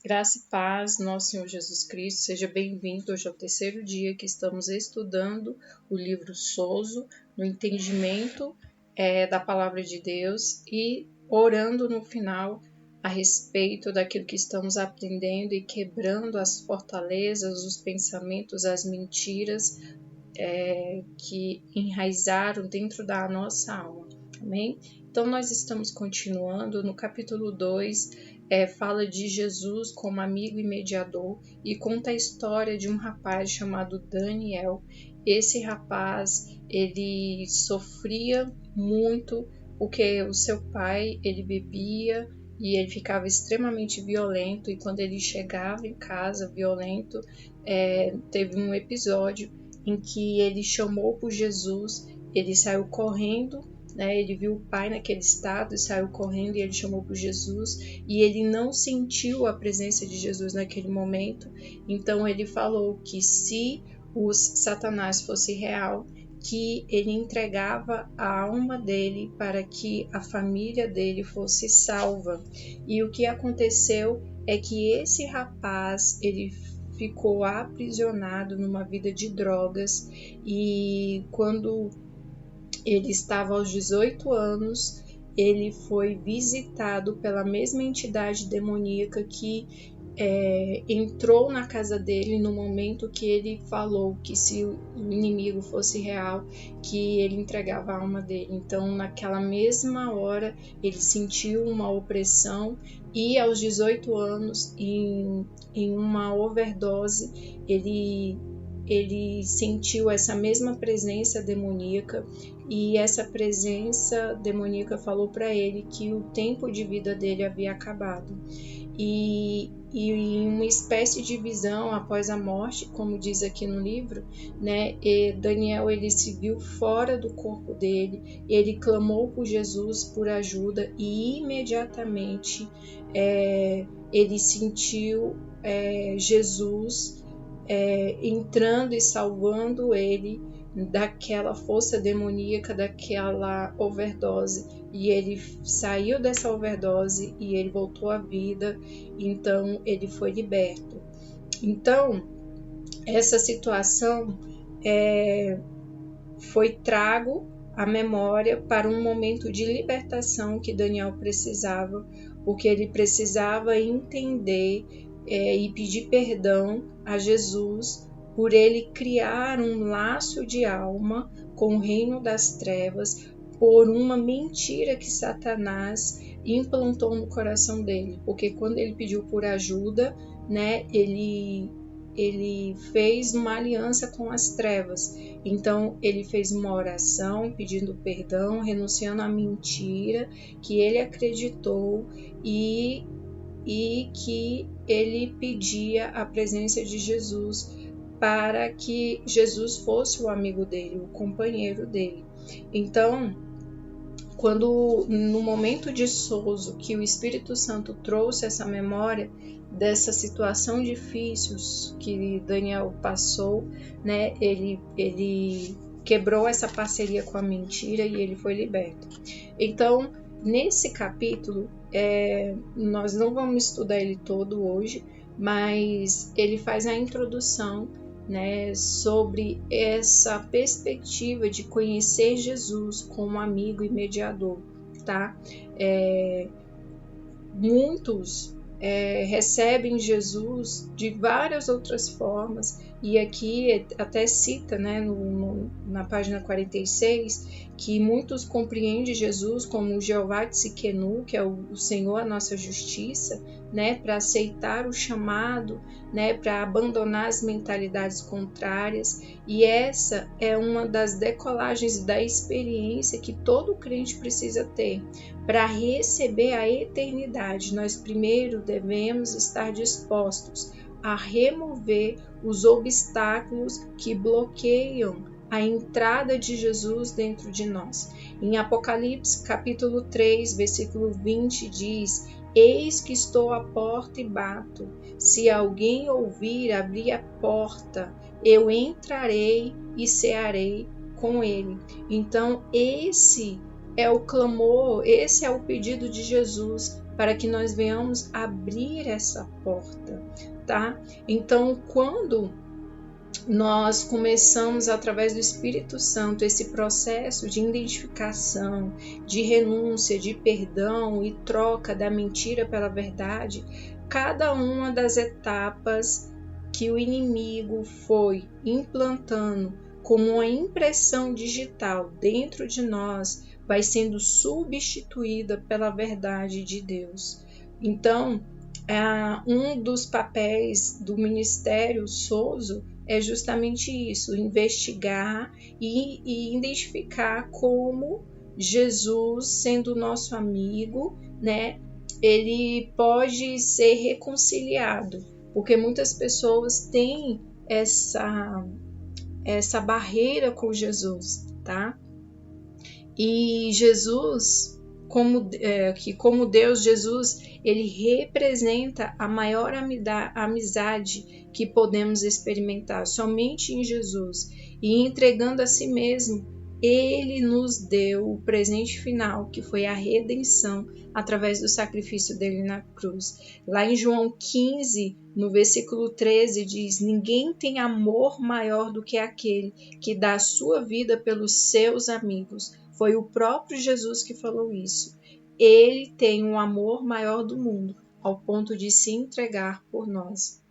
Graça e paz, nosso Senhor Jesus Cristo, seja bem-vindo. Hoje é o terceiro dia que estamos estudando o livro Sozo, no entendimento da palavra de Deus e orando no final a respeito daquilo que estamos aprendendo e quebrando as fortalezas, os pensamentos, as mentiras que enraizaram dentro da nossa alma. Amém? Então, nós estamos continuando no capítulo 2, fala de Jesus como amigo e mediador e conta a história de um rapaz chamado Daniel. Esse rapaz, ele sofria muito porque o seu pai, ele bebia e ele ficava extremamente violento, e quando ele chegava em casa violento, teve um episódio em que ele chamou por Jesus, ele saiu correndo, ele viu o pai naquele estado e saiu correndo, e ele chamou por Jesus, e ele não sentiu a presença de Jesus naquele momento. Então ele falou que se Satanás fosse real, que ele entregava a alma dele para que a família dele fosse salva. E o que aconteceu é que esse rapaz, ele ficou aprisionado numa vida de drogas, e quando ele estava aos 18 anos, ele foi visitado pela mesma entidade demoníaca que entrou na casa dele no momento que ele falou que se o inimigo fosse real, que ele entregava a alma dele. Então, naquela mesma hora, ele sentiu uma opressão, e aos 18 anos, em uma overdose, ele sentiu essa mesma presença demoníaca, e essa presença demoníaca falou para ele que o tempo de vida dele havia acabado. E em uma espécie de visão após a morte, como diz aqui no livro, Daniel, ele se viu fora do corpo dele, ele clamou por Jesus por ajuda, e imediatamente ele sentiu Jesus entrando e salvando ele daquela força demoníaca, daquela overdose, e ele saiu dessa overdose e ele voltou à vida. Então ele foi liberto. Então essa situação foi trago à memória para um momento de libertação que Daniel precisava, porque ele precisava entender e pedir perdão a Jesus por ele criar um laço de alma com o reino das trevas, por uma mentira que Satanás implantou no coração dele. Porque quando ele pediu por ajuda, ele fez uma aliança com as trevas. Então ele fez uma oração pedindo perdão, renunciando à mentira que ele acreditou, e que ele pedia a presença de Jesus para que Jesus fosse o amigo dele, o companheiro dele. Então, quando no momento de Sozo, que o Espírito Santo trouxe essa memória dessa situação difícil que Daniel passou, ele quebrou essa parceria com a mentira e ele foi liberto. Então, nesse capítulo, nós não vamos estudar ele todo hoje, mas ele faz a introdução sobre essa perspectiva de conhecer Jesus como amigo e mediador, tá? Muitos recebem Jesus de várias outras formas, e aqui até cita na página 46 que muitos compreendem Jesus como o Jeová Tsidkenu, que é o Senhor, a nossa justiça, para aceitar o chamado, para abandonar as mentalidades contrárias. E essa é uma das decolagens da experiência que todo crente precisa ter. Para receber a eternidade, nós primeiro devemos estar dispostos a remover os obstáculos que bloqueiam a entrada de Jesus dentro de nós. Em Apocalipse, capítulo 3, versículo 20, diz: Eis que estou à porta e bato. Se alguém ouvir abrir a porta, eu entrarei e cearei com ele. Então, esse é o clamor, esse é o pedido de Jesus para que nós venhamos abrir essa porta, tá? Então, quando nós começamos, através do Espírito Santo, esse processo de identificação, de renúncia, de perdão e troca da mentira pela verdade, cada uma das etapas que o inimigo foi implantando como uma impressão digital dentro de nós, vai sendo substituída pela verdade de Deus. Então, um dos papéis do Ministério Sozo é justamente isso, investigar e identificar como Jesus, sendo nosso amigo, né, ele pode ser reconciliado, porque muitas pessoas têm essa barreira com Jesus, tá? E Jesus, como Deus, Jesus, ele representa a maior amizade que podemos experimentar somente em Jesus. E entregando a si mesmo, ele nos deu o presente final, que foi a redenção através do sacrifício dele na cruz. Lá em João 15, no versículo 13, diz: ninguém tem amor maior do que aquele que dá a sua vida pelos seus amigos. Foi o próprio Jesus que falou isso. Ele tem um amor maior do mundo, ao ponto de se entregar por nós.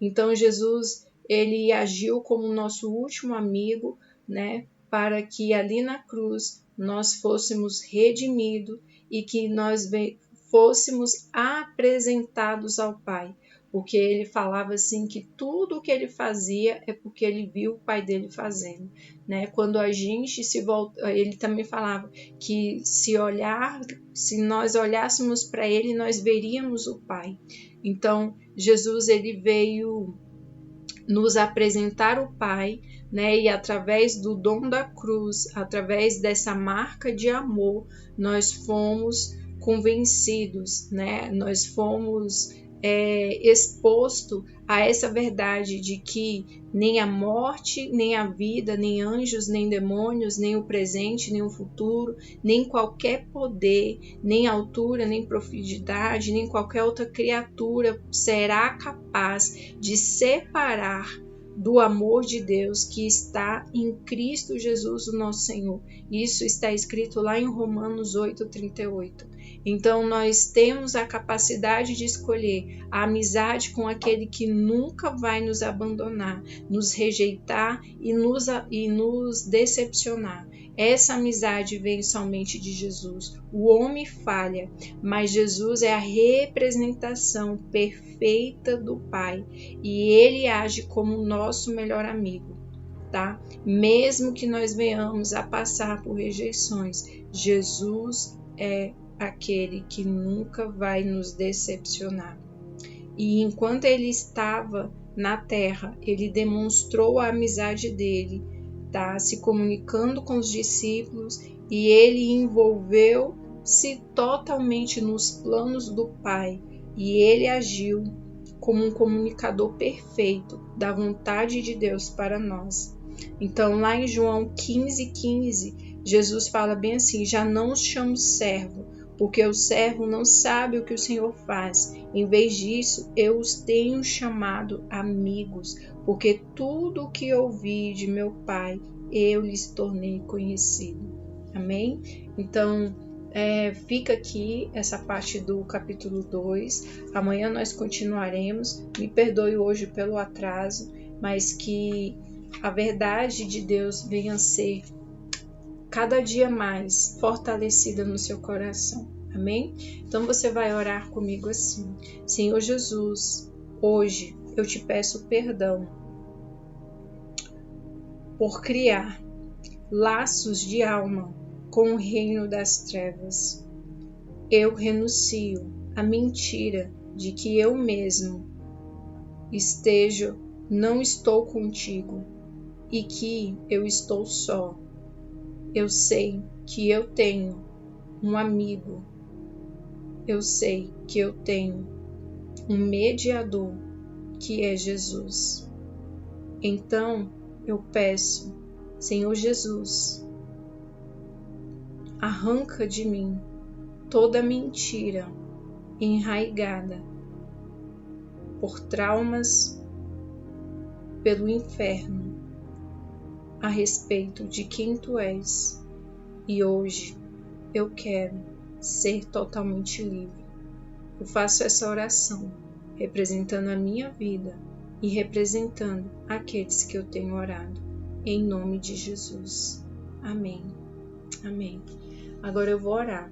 Então Jesus, ele agiu como nosso último amigo, né, para que ali na cruz nós fôssemos redimidos e que nós fôssemos apresentados ao Pai. Porque ele falava assim que tudo o que ele fazia é porque ele viu o pai dele fazendo, né? Quando a gente se volta, ele também falava que se nós olhássemos para ele, nós veríamos o Pai. Então, Jesus, ele veio nos apresentar o Pai, né? E através do dom da cruz, através dessa marca de amor, nós fomos convencidos, né? Nós fomos exposto a essa verdade de que nem a morte, nem a vida, nem anjos, nem demônios, nem o presente, nem o futuro, nem qualquer poder, nem altura, nem profundidade, nem qualquer outra criatura será capaz de separar do amor de Deus que está em Cristo Jesus, o nosso Senhor. Isso está escrito lá em Romanos 8:38. Então, nós temos a capacidade de escolher a amizade com aquele que nunca vai nos abandonar, nos rejeitar e nos decepcionar. Essa amizade vem somente de Jesus. O homem falha, mas Jesus é a representação perfeita do Pai e ele age como nosso melhor amigo, tá? Mesmo que nós venhamos a passar por rejeições, Jesus é aquele que nunca vai nos decepcionar. E enquanto ele estava na terra, ele demonstrou a amizade dele, tá? Se comunicando com os discípulos, e ele envolveu-se totalmente nos planos do Pai, e ele agiu como um comunicador perfeito da vontade de Deus para nós. Então, lá em João 15:15, Jesus fala bem assim: já não os chamo servo, porque o servo não sabe o que o Senhor faz. Em vez disso, eu os tenho chamado amigos, porque tudo o que ouvi de meu Pai, eu lhes tornei conhecido. Amém? Então, fica aqui essa parte do capítulo 2. Amanhã nós continuaremos. Me perdoe hoje pelo atraso, mas que a verdade de Deus venha a ser cada dia mais fortalecida no seu coração. Amém? Então você vai orar comigo assim: Senhor Jesus, hoje eu te peço perdão por criar laços de alma com o reino das trevas. Eu renuncio à mentira de que eu mesmo não estou contigo e que eu estou só. Eu sei que eu tenho um amigo. Eu sei que eu tenho um mediador, que é Jesus. Então, eu peço, Senhor Jesus, arranca de mim toda mentira enraigada por traumas, pelo inferno, a respeito de quem tu és. E hoje eu quero ser totalmente livre. Eu faço essa oração representando a minha vida e representando aqueles que eu tenho orado. Em nome de Jesus. Amém. Amém. Agora eu vou orar.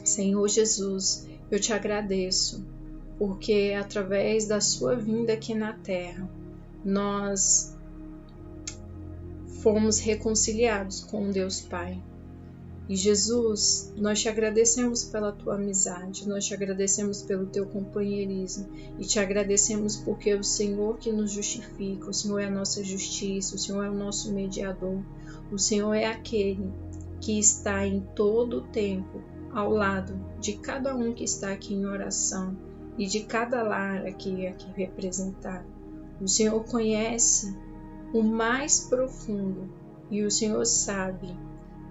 Senhor Jesus, eu te agradeço, porque através da sua vinda aqui na terra, nós fomos reconciliados com Deus Pai. E Jesus, nós te agradecemos pela tua amizade, nós te agradecemos pelo teu companheirismo e te agradecemos porque é o Senhor que nos justifica, o Senhor é a nossa justiça, o Senhor é o nosso mediador, o Senhor é aquele que está em todo o tempo ao lado de cada um que está aqui em oração e de cada lar aqui representado. O Senhor conhece o mais profundo e o Senhor sabe,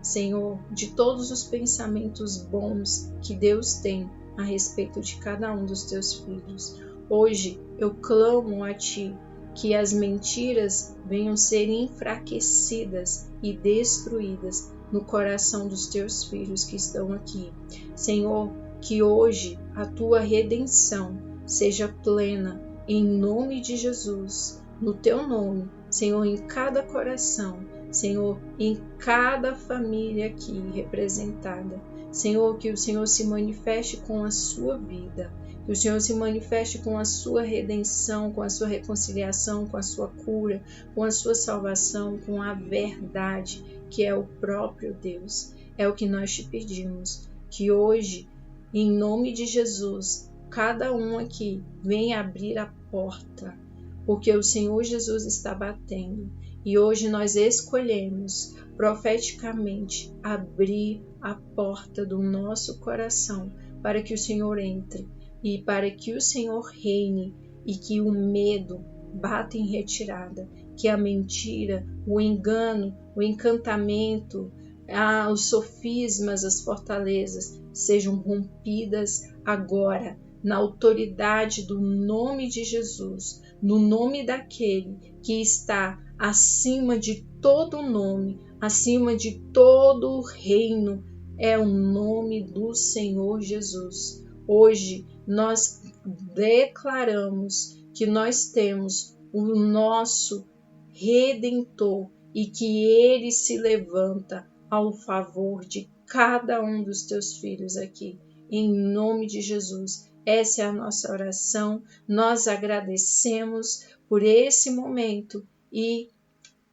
Senhor, de todos os pensamentos bons que Deus tem a respeito de cada um dos teus filhos. Hoje eu clamo a Ti que as mentiras venham ser enfraquecidas e destruídas no coração dos teus filhos que estão aqui. Senhor, que hoje a Tua redenção seja plena em nome de Jesus, no Teu nome, Senhor, em cada coração, Senhor, em cada família aqui representada. Senhor, que o Senhor se manifeste com a sua vida, que o Senhor se manifeste com a sua redenção, com a sua reconciliação, com a sua cura, com a sua salvação, com a verdade, que é o próprio Deus. É o que nós te pedimos, que hoje, em nome de Jesus, cada um aqui venha abrir a porta, porque o Senhor Jesus está batendo. E hoje nós escolhemos profeticamente abrir a porta do nosso coração para que o Senhor entre e para que o Senhor reine e que o medo bata em retirada, que a mentira, o engano, o encantamento, os sofismas, as fortalezas sejam rompidas agora, na autoridade do nome de Jesus, no nome daquele que está acima de todo nome, acima de todo o reino, é o nome do Senhor Jesus. Hoje nós declaramos que nós temos o nosso Redentor e que Ele se levanta ao favor de cada um dos teus filhos aqui, em nome de Jesus. Essa é a nossa oração, nós agradecemos por esse momento e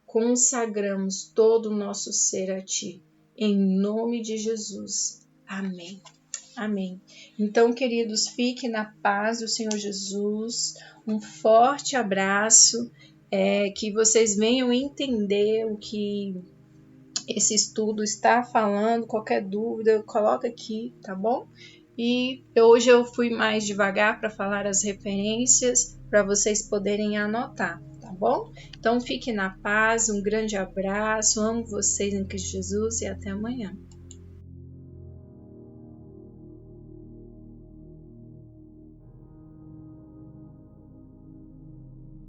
consagramos todo o nosso ser a Ti, em nome de Jesus. Amém. Amém. Então, queridos, fiquem na paz do Senhor Jesus, um forte abraço, que vocês venham entender o que esse estudo está falando, qualquer dúvida, coloca aqui, tá bom? E hoje eu fui mais devagar para falar as referências, para vocês poderem anotar, tá bom? Então fique na paz, um grande abraço, amo vocês em Cristo Jesus e até amanhã.